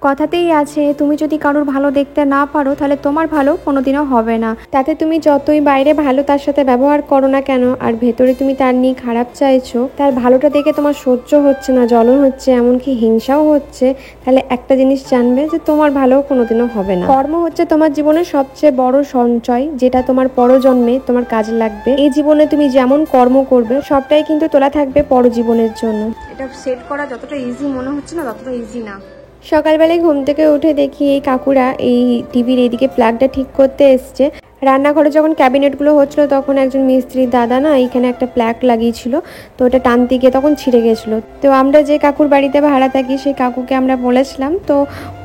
কথাতেই আছে, তুমি যদি কারোর ভালো দেখতে না পারো তাহলে তোমার ভালো কোনোদিনও হবে না। তাতে তুমি যতই বাইরে ভালো তার সাথে ব্যবহার করো না কেন, আর ভেতরে তুমি তার নিয়ে খারাপ চাইছো, তার ভালোটা দেখে তোমার সহ্য হচ্ছে না, জ্বলন হচ্ছে, এমনকি হিংসাও হচ্ছে, তাহলে একটা জিনিস জানবে যে তোমার ভালো কোনোদিনও হবে না। কর্ম হচ্ছে তোমার জীবনের সবচেয়ে বড় সঞ্চয়, যেটা তোমার পরজন্মে তোমার কাজে লাগবে। এই জীবনে তুমি যেমন কর্ম করবে সবটাই কিন্তু তোলা থাকবে পরজীবনের জন্য। এটা সেট করা যতটা ইজি মনে হচ্ছে না ততটা ইজি না। সকালবেলায় ঘুম থেকে উঠে দেখি এই কাকুরা এই টিভির এইদিকে প্লাগটা ঠিক করতে এসছে। রান্নাঘরে যখন ক্যাবিনেটগুলো হচ্ছিলো তখন একজন মিস্ত্রির দাদা না এখানে একটা প্লাগ লাগিয়েছিল, তো ওটা টানতে গিয়ে তখন ছিঁড়ে গেছিলো। তো আমরা যে কাকুর বাড়িতে ভাড়া থাকি সেই কাকুকে আমরা বলেছিলাম, তো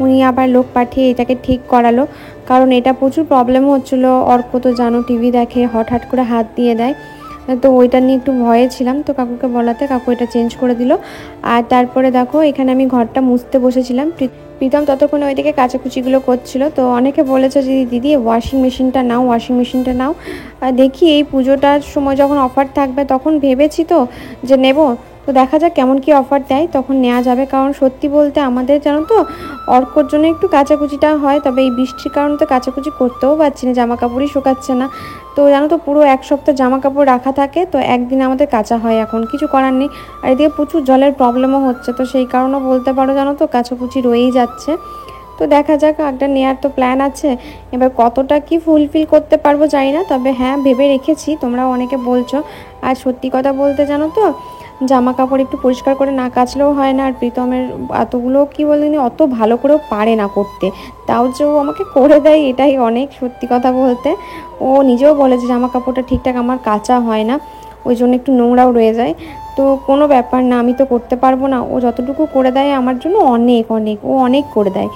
উনি আবার লোক পাঠিয়ে এটাকে ঠিক করালো, কারণ এটা প্রচুর প্রবলেম হচ্ছিলো। অর্ক তো জানো টিভি দেখে, হঠাৎ করে হাত দিয়ে দেয়, তো ওইটা নিয়ে একটু ভয়ে ছিলাম। তো কাকুকে বলাতে কাকু এটা চেঞ্জ করে দিল। আর তারপরে দেখো এখানে আমি ঘরটা মুছতে বসেছিলাম, প্রীতম ততক্ষণে ওইদিকে কাচাকুচিগুলো করছিল। তো অনেকে বলেছে যে দিদি ওয়াশিং মেশিনটা নাও। দেখি এই পুজোটার সময় যখন অফার থাকবে তখন ভেবেছি তো যে নেব, তো দেখা যাক কেমন কি অফার দেয়, তখন নেওয়া যাবে। কারণ সত্যি বলতে আমাদের জানো তো অর্কর জন্য একটু কাচাকুচিটা হয়, তবে এই বৃষ্টির কারণে তো কাচাকুচি করতেও পারছি না, জামা কাপড়ই শুকাচ্ছে না। তো জানো তো পুরো এক সপ্তাহ জামা কাপড় রাখা থাকে, তো একদিন আমাদের কাচা হয়, এখন কিছু করার নেই। আর এদিকে প্রচুর জলের প্রবলেমও হচ্ছে, তো সেই কারণেও বলতে পারো জানো তো কাচাকুচি রয়েই যাচ্ছে। তো দেখা যাক, একটা নেওয়ার তো প্ল্যান আছে, এবার কতটা কি ফুলফিল করতে পারবো জানি না, তবে হ্যাঁ ভেবে রেখেছি। তোমরাও অনেকে বলছো। আর সত্যি কথা বলতে জানো তো জামা কাপড় একটু পরিষ্কার করে না কাচলেও হয় না। আর প্রীতমের এতগুলো কি বলিনি, অত ভালো করেও পারে না করতে, তাও যে ও আমাকে করে দেয় এটাই অনেক। সত্যি কথা বলতে ও নিজেও বলে যে জামা কাপড়টা ঠিকঠাক আমার কাচা হয় না, ওই জন্য একটু নোংরাও রয়ে যায়। তো কোনো ব্যাপার না, আমি তো করতে পারবো না, ও যতটুকু করে দেয় আমার জন্য ও অনেক করে দেয়।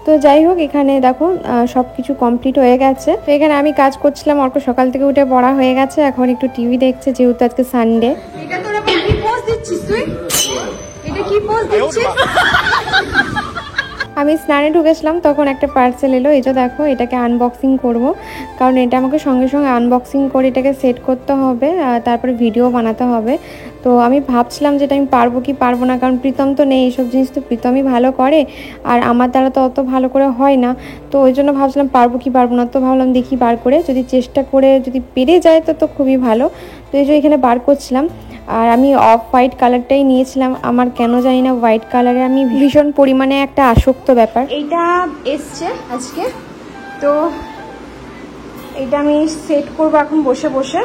তো যাই হোক, এখানে দেখো সব কিছু কমপ্লিট হয়ে গেছে। তো এখানে আমি কাজ করছিলাম, অর্ক সকাল থেকে উঠে পড়া হয়ে গেছে, এখন একটু টিভি দেখছে যেহেতু আজকে সানডে। আমি স্নানে ঢুকেছিলাম, তখন একটা পার্সেল এলো, এটা দেখো, এটাকে আনবক্সিং করব, কারণ এটা আমাকে সঙ্গে সঙ্গে আনবক্সিং করে এটাকে সেট করতে হবে, তারপরে ভিডিও বানাতে হবে। তো আমি ভাবছিলাম যেটা আমি পারবো কি পারবো না, কারণ প্রীতম তো নেই, এইসব জিনিস তো প্রীতমই ভালো করে, আর আমার দ্বারা তো অত ভালো করে হয় না। তো ওই জন্য ভাবছিলাম পারবো কি পারবো না, তো ভাবলাম দেখি বার করে, যদি চেষ্টা করে যদি পেরে যায় তো খুবই ভালো। তো এই যে এখানে বার করছিলাম, আর আমি অফ হোয়াইট কালারটাই নিয়েছিলাম, আমার কেন জানি না হোয়াইট কালারে আমি ভীষণ পরিমাণে একটা আসক্ত ব্যাপার। এইটা এসছে আজকে, তো এইটা আমি সেট করবো এখন বসে বসে।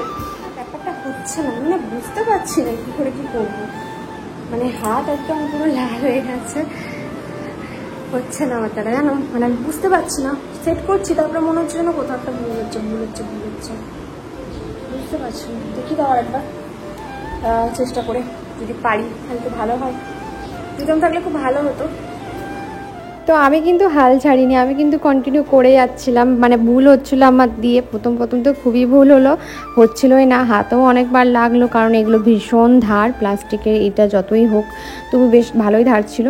ব্যাপারটা হচ্ছে না, মানে বুঝতে পারছি না কী করে কী করবো, মানে হাত একদম পুরো লাল হয়ে গেছে, হচ্ছে না আমার দ্বারা জানো, মানে আমি বুঝতে পারছি না। সেট করছি তারপরে মনে হচ্ছে না কোথাও একটা ভুল হচ্ছে বুঝতে পারছি না। দেখি দেওয়ার একবার চেষ্টা করে, যদি পারি তাহলে তো ভালো হয়, দুজন থাকলে খুব ভালো হতো। তো আমি কিন্তু হাল ছাড়িনি, আমি কিন্তু কন্টিনিউ করে যাচ্ছিলাম, মানে ভুল হচ্ছিলো আমার দিয়ে, প্রথম তো খুবই ভুল হচ্ছিলোই না, হাতেও অনেকবার লাগলো, কারণ এগুলো ভীষণ ধার প্লাস্টিকের, এটা যতই হোক তবু বেশ ভালোই ধার ছিল।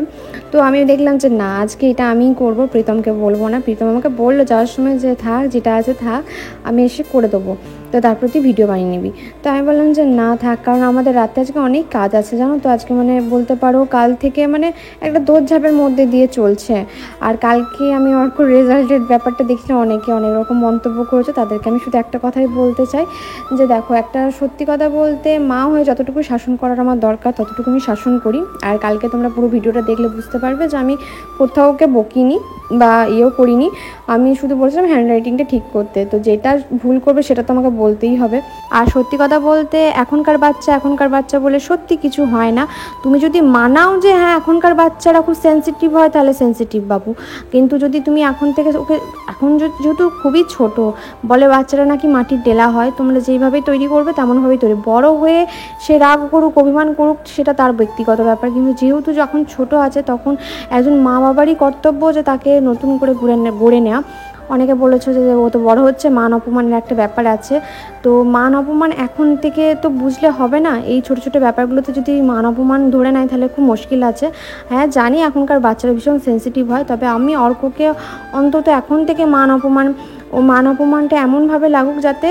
তো আমি দেখলাম যে না, আজকে এটা আমিই করবো, প্রীতমকে বলবো না। প্রীতম আমাকে বললো যাওয়ার সময় যে থাক, যেটা আছে থাক, আমি এসে করে দেবো, তো তারপর তুই ভিডিও বানিয়ে নিবি। তো আমি বললাম যে না থাক, কারণ আমাদের রাতে আজকে অনেক কাজ আছে জানো তো, আজকে মানে বলতে পারো কাল থেকে মানে একটা দৌড়ঝাঁপের মধ্যে দিয়ে চলছে। আর কালকে আমি অর্ক রেজাল্টের ব্যাপারটা দেখছিলাম, অনেকে অনেক রকম মন্তব্য করেছে, তাদেরকে আমি শুধু একটা কথাই বলতে চাই যে দেখো, একটা সত্যি কথা বলতে মা হয়ে যতটুকু শাসন করার আমার দরকার ততটুকু আমি শাসন করি। আর কালকে তোমরা পুরো ভিডিওটা দেখলে বুঝতে পারবে যে আমি কোথাও ওকে বকিনি বা করিনি, আমি শুধু বলছিলাম হ্যান্ডরাইটিংটা ঠিক করতে, তো যেটা ভুল করবে সেটা তো আমাকে বলতেই হবে। আর সত্যি কথা বলতে এখনকার বাচ্চা বলে সত্যি কিছু হয় না। তুমি যদি মানাও যে হ্যাঁ এখনকার বাচ্চারা খুব সেন্সিটিভ হয়, তাহলে সেন্সিটিভ বাবু, কিন্তু যদি তুমি এখন থেকে ওকে, এখন যেহেতু খুবই ছোট, বলে বাচ্চারা নাকি মাটির ডেলা হয়, তোমরা যেইভাবেই তৈরি করবে তেমনভাবেই তৈরি, বড় হয়ে সে রাগ করুক অভিমান করুক সেটা তার ব্যক্তিগত ব্যাপার, কিন্তু যেহেতু যখন ছোট আছে তখন একজন মা বাবারই কর্তব্য যে তাকে নতুন করে গড়ে নেওয়া। অনেকে বলেছে যে ও তো বড় হচ্ছে, মান অপমানের একটা ব্যাপার আছে, তো মান অপমান এখন থেকে তো বুঝলে হবে না, এই ছোটো ছোটো ব্যাপারগুলোতে যদি মান অপমান ধরে নেয় তাহলে খুব মুশকিল আছে। হ্যাঁ জানি এখনকার বাচ্চারা ভীষণ সেন্সিটিভ হয়, তবে আমি অর্ককে অন্তত এখন থেকে মান অপমান ও মান অপমানটা এমনভাবে লাগুক যাতে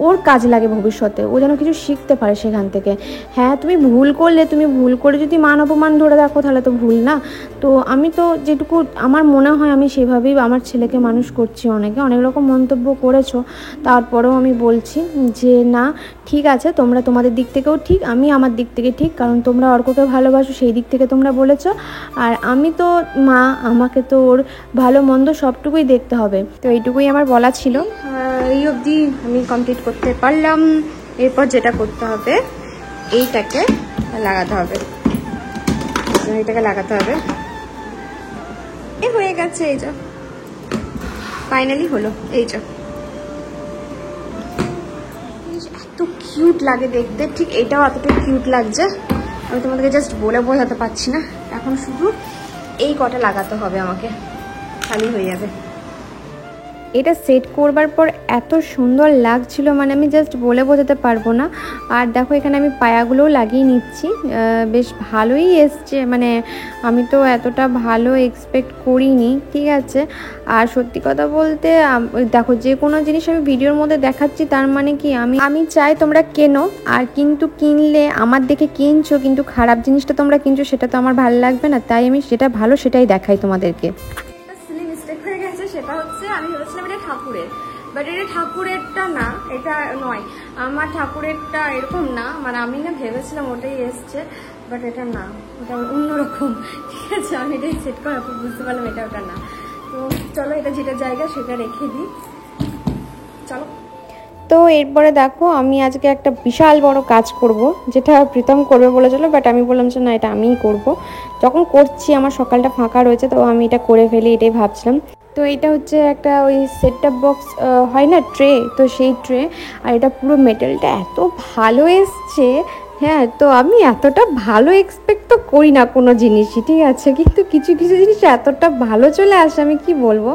ওর কাজ লাগে ভবিষ্যতে, ও যেন কিছু শিখতে পারে সেখান থেকে। হ্যাঁ, তুমি ভুল করলে, তুমি ভুল করে যদি মান অপমান ধরে রাখো তাহলে তো ভুল না। তো আমি তো যেটুকু আমার মনে হয় আমি সেভাবেই আমার ছেলেকে মানুষ করছি। অনেকে অনেক রকম মন্তব্য করেছো, তারপরেও আমি বলছি যে না, ঠিক আছে, তোমরা তোমাদের দিক থেকেও ঠিক, আমি আমার দিক থেকে ঠিক, কারণ তোমরা অর্ককে ভালোবাসো সেই দিক থেকে তোমরা বলেছো। আর আমি তো মা, আমাকে তো ওর ভালো মন্দ সবটুকুই দেখতে হবে। তো এইটুকুই আমার বলা ছিল। এই অবধি আমি কমপ্লিট করতে পারলাম। এরপর যেটা করতে হবে, এইটাকে লাগাতে হবে, এইটাকে লাগাতে হবে। এ হয়ে গেছে, এই যা ফাইনালি হলো। এই যা এত কিউট লাগে দেখতে, ঠিক এটাও এতটা কিউট লাগছে, আমি তোমাদেরকে জাস্ট বলে বোঝাতে পারছি না। এখন শুধু এই কটা লাগাতে হবে আমাকে, খালি হয়ে যাবে। এটা সেট করবার পর এত সুন্দর লাগছিল, মানে আমি জাস্ট বলে বোঝাতে পারবো না। আর দেখো এখানে আমি পায়াগুলোও লাগিয়ে নিচ্ছি, বেশ ভালোই এসছে, মানে আমি তো এতটা ভালো এক্সপেক্ট করিনি, ঠিক আছে। আর সত্যি কথা বলতে দেখো, যে কোনো জিনিস আমি ভিডিওর মধ্যে দেখাচ্ছি তার মানে কি আমি চাই তোমরা কেনো, আর কিন্তু কিনলে আমার দেখে কিনছো কিন্তু খারাপ জিনিসটা তোমরা কিনছো, সেটা তো আমার ভালো লাগবে না। তাই আমি যেটা ভালো সেটাই দেখাই তোমাদেরকে। সেটা হচ্ছে, আমি ভেবেছিলাম এটা ঠাকুরের, বাট এটা ঠাকুরেরটা না, এটা নয় আমার ঠাকুরেরটা, এরকম না, মানে আমি না ভেবেছিলাম ওটাই এসছে, বাট এটা না, ওটা অন্যরকম, ঠিক আছে। আমি এটাই সেট করার পর বুঝতে পারলাম এটা ওটা না। তো চলো, এটা যেটা জায়গা সেটা রেখে দিই, চলো। তো এরপরে দেখো, আমি আজকে একটা বিশাল বড় কাজ করব, যেটা প্রীতম করবে বলেছিল, বাট আমি বললাম যে না, এটা আমিই করব। যখন করছি আমার সকালটা ফাঁকা রয়েছে, তো আমি এটা করে ফেলি, এটাই ভাবছিলাম। তো এটা হচ্ছে একটা ওই সেট টপ বক্স হয় না, ট্রে, তো সেই ট্রে। আর এটা পুরো মেটেলটা এত ভালো এসছে, হ্যাঁ। তো আমি এতটা ভালো এক্সপেক্ট তো করি না কোনো জিনিসই, ঠিক আছে, কিন্তু কিছু কিছু জিনিস এতটা ভালো চলে আসে, আমি কি বলবো।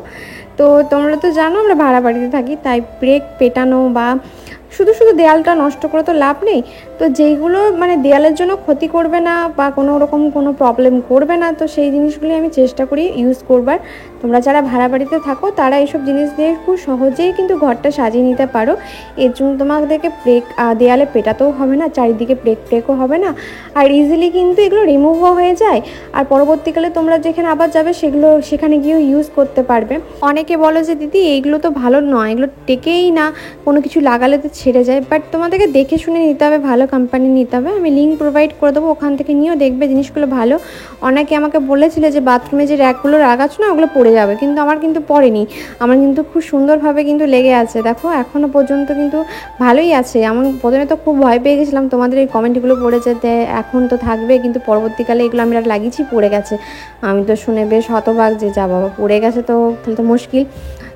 তো তোমরা তো জানো আমরা ভাড়া বাড়িতে থাকি, তাই ব্রেক পেটানো বা শুধু শুধু দেয়ালটা নষ্ট করে তো লাভ নেই। তো যেইগুলো মানে দেয়ালের জন্য ক্ষতি করবে না বা কোনো রকম কোনো প্রবলেম করবে না, তো সেই জিনিসগুলি আমি চেষ্টা করি ইউজ করবার। তোমরা যারা ভাড়া বাড়িতে থাকো তারা এইসব জিনিস দিয়ে খুব সহজেই কিন্তু ঘরটা সাজিয়ে নিতে পারো। এর জন্য তোমাদেরকে ব্রেক দেয়ালে পেটাতেও হবে না, চারিদিকে ব্রেকও হবে না, আর ইজিলি কিন্তু এগুলো রিমুভও হয়ে যায়। আর পরবর্তীকালে তোমরা যেখানে আবার যাবে সেখানে গিয়েও ইউজ করতে পারবে। অনেকে বলো যে দিদি এইগুলো তো ভালো নয়, এগুলো টেকেই না, কোনো কিছু লাগালে তো ছেড়ে যায়, বাট তোমাদেরকে দেখে শুনে নিতে হবে, ভালো কোম্পানি নিতে হবে। আমি লিঙ্ক প্রোভাইড করে দেবো, ওখান থেকে নিয়েও দেখবে জিনিসগুলো ভালো। অনেকে আমাকে বলেছিলে যে বাথরুমে যে র্যাকগুলো রাখাচ্ছ না, ওগুলো পড়ে যাবে, কিন্তু আমার কিন্তু পড়েনি, আমার কিন্তু খুব সুন্দরভাবে কিন্তু লেগে আছে। দেখো এখনও পর্যন্ত কিন্তু ভালোই আছে। আমি প্রথমে তো খুব ভয় পেয়ে গেছিলাম, তোমাদের এই কমেন্টগুলো পড়ে যেতে, এখন তো থাকবে কিন্তু পরবর্তীকালে এগুলো আমি আর লাগিয়েছি পড়ে গেছে। আমি তো শুনে বেশ হতবাক যে যা বাবা, পড়ে গেছে তো তাহলে তো মুশকিল।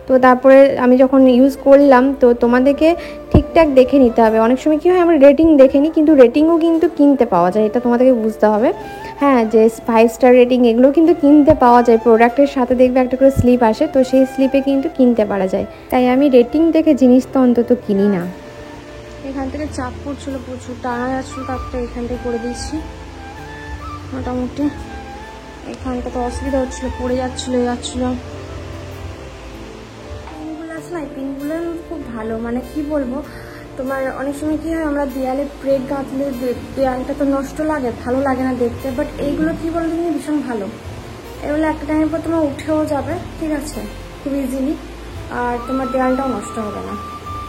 তো তারপরে আমি যখন ইউজ করলাম, তো তোমাদেরকে ঠিকঠাক দেখে নিতে হবে। অনেক সময় কী হয়, আমরা রেটিং দেখে নিই, কিন্তু রেটিংও কিন্তু কিনতে পাওয়া যায়, এটা তোমাদেরকে বুঝতে হবে। হ্যাঁ, যে 5 স্টার রেটিং এগুলো কিন্তু কিনতে পাওয়া যায়, প্রোডাক্টের সাথে দেখবে একটা করে স্লিপ আসে, তো সেই স্লিপে কিন্তু কিনতে পারা যায়। তাই আমি রেটিং দেখে জিনিস তো অন্তত কিনি না। এখান থেকে চাপ পড়ছিল, প্রচুর টানা যাচ্ছিলো, তারপরে এখান থেকে করে দিয়েছি। মোটামুটি এখানটা তো অসুবিধা হচ্ছিলো, পড়ে যাচ্ছিলো। পিনগুলো আছে না, এই পিনগুলো খুব ভালো, মানে কি বলবো তোমার, অনেক সময় কী হয় আমরা দেয়ালে ব্রেক গাঁথলে দেয়ালটা তো নষ্ট লাগে, ভালো লাগে না দেখতে, বাট এইগুলো কী বলতো তুমি, ভীষণ ভালো। এগুলো একটা টাইমের পর তোমার উঠেও যাবে, ঠিক আছে, খুব ইজিলি, আর তোমার দেয়ালটাও নষ্ট হবে না,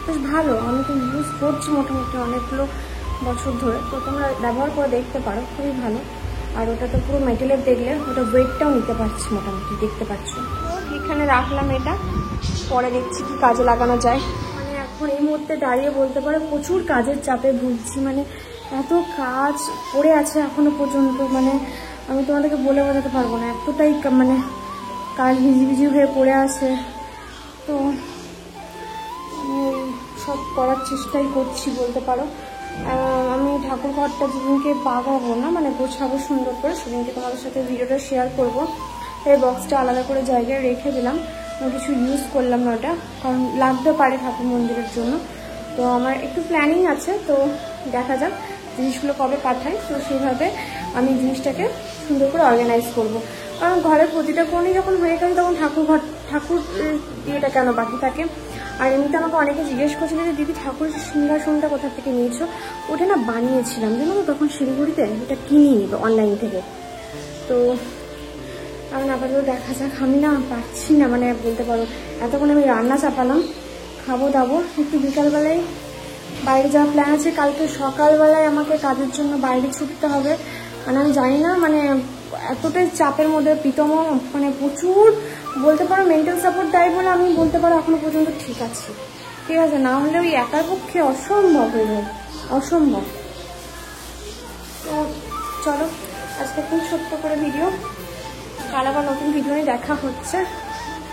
বেশ ভালো। আমি তো ইউজ করছি মোটামুটি অনেকগুলো বছর ধরে, তো তোমরা ব্যবহার করে দেখতে পারো, খুবই ভালো। আর ওটা তো পুরো মেটেলের, দেখলে ওটা ওয়েটটাও নিতে পারছি মোটামুটি, দেখতে পাচ্ছ। এখানে রাখলাম এটা, পরে দেখছি কি কাজে লাগানো যায়। মানে এখন এই মুহূর্তে দাঁড়িয়ে বলতে পারো প্রচুর কাজের চাপে ভুগছি, মানে এত কাজ পড়ে আছে এখনো পর্যন্ত, মানে আমি তোমাদেরকে বলে বোঝাতে পারবো না, এতটাই মানে কাজ ভিজি হয়ে পড়ে আছে। তো সব করার চেষ্টাই করছি বলতে পারো। আমি ঠাকুর ঘরটা যেদিনকে বাগাবো না, মানে গোছাবো সুন্দর করে, সেদিনকে তোমাদের সাথে ভিডিওটা শেয়ার করব। এই বক্সটা আলাদা করে জায়গায় রেখে দিলাম, কিছু ইউজ করলাম না ওটা, কারণ লাগতে পারে ঠাকুর মন্দিরের জন্য। তো আমার একটু প্ল্যানিং আছে, তো দেখা যাক জিনিসগুলো কবে পাঠাই, তো সেইভাবে আমি জিনিসটাকে সুন্দর করে অর্গানাইজ করব। কারণ ঘরের প্রতিটা কোণে যখন হয়ে গেছে তখন ঠাকুর ইয়েটা কেন বাকি থাকে। আর এমনিতে আমাকে অনেকে জিজ্ঞেস করছিল যে দিদি ঠাকুরের সিংহাসনটা কোথা থেকে নিয়েছো। ওটা না বানিয়েছিলাম জানো তো তখন শিলিগুড়িতে, এটা কিনিয়ে নিব অনলাইন থেকে। তো কারণ আপাতত দেখা যাক, আমি না পারছি না, মানে বলতে পারো এতক্ষণ আমি রান্না চাপালাম, খাবো দাবো, একটু বিকালবেলায় বাইরে যাওয়ার প্ল্যান আছে। কালকে সকালবেলায় আমাকে কাজের জন্য বাইরে ছুটতে হবে। মানে আমি জানি না, মানে এতটাই চাপের মধ্যে প্রীতম মানে প্রচুর বলতে পারো মেন্টাল সাপোর্ট দেয় বলে আমি বলতে পারো এখনো পর্যন্ত ঠিক আছে, ঠিক আছে, না হলে ওই একার পক্ষে অসম্ভব হয়ে যায়, অসম্ভব। তো চলো আজকে খুব ছোট্ট করে ভিডিও, কাল আবার নতুন ভিডিও নিয়ে দেখা হচ্ছে।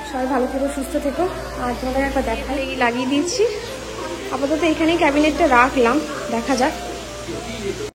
সবাই ভালো থেকো, সুস্থ থেকো। আর তোমাদের একবার লাগিয়ে দিয়েছি, আপাতত এখানেই ক্যাবিনেটটা রাখলাম, দেখা যাক।